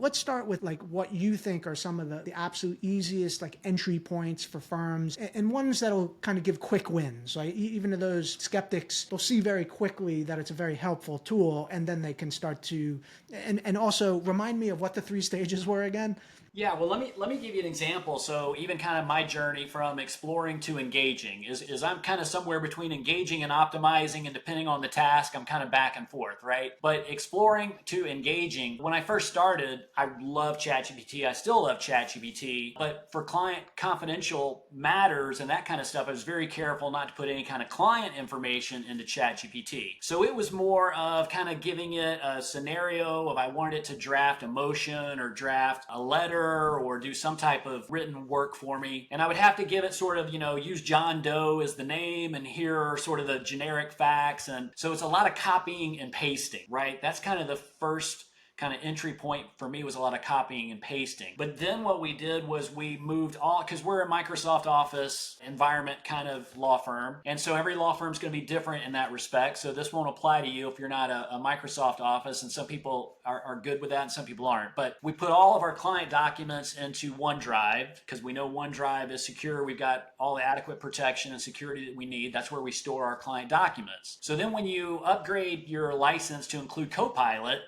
Let's start with like what you think are some of the absolute easiest like entry points for firms and ones that'll kind of give quick wins. Like even to those skeptics, they'll see very quickly that it's a very helpful tool, and then they can start to and also remind me of what the three stages were again. Yeah, well, let me give you an example. So even kind of my journey from exploring to engaging is I'm kind of somewhere between engaging and optimizing, and depending on the task, I'm kind of back and forth, right? But exploring to engaging, when I first started, I love ChatGPT. I still love ChatGPT, but for client confidential matters and that kind of stuff, I was very careful not to put any kind of client information into ChatGPT. So it was more of kind of giving it a scenario of I wanted it to draft a motion or draft a letter or do some type of written work for me. And I would have to give it sort of, use John Doe as the name, and here are sort of the generic facts. And so it's a lot of copying and pasting, right? That's kind of the first kind of entry point for me, was a lot of copying and pasting. But then what we did was we moved all, because we're a Microsoft Office environment kind of law firm. And so every law firm is going to be different in that respect. So this won't apply to you if you're not a Microsoft Office, and some people are good with that and some people aren't. But we put all of our client documents into OneDrive because we know OneDrive is secure. We've got all the adequate protection and security that we need. That's where we store our client documents. So then when you upgrade your license to include Copilot,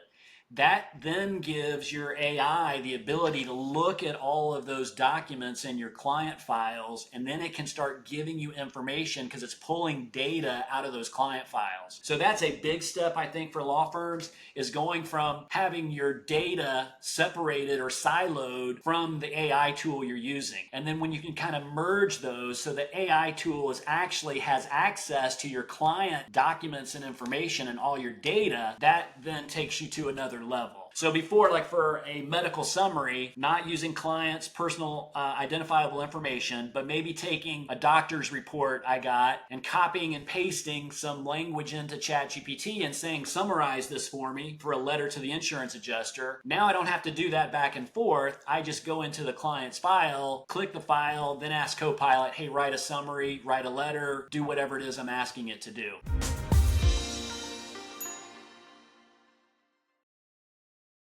that then gives your AI the ability to look at all of those documents in your client files, and then it can start giving you information because it's pulling data out of those client files. So that's a big step, I think, for law firms, is going from having your data separated or siloed from the AI tool you're using. And then when you can kind of merge those, so the AI tool actually has access to your client documents and information and all your data, that then takes you to another level. So before, like for a medical summary, not using clients' personal identifiable information, but maybe taking a doctor's report I got and copying and pasting some language into ChatGPT and saying, summarize this for me for a letter to the insurance adjuster. Now I don't have to do that back and forth. I just go into the client's file, click the file, then ask Copilot, hey, write a summary, write a letter, do whatever it is I'm asking it to do.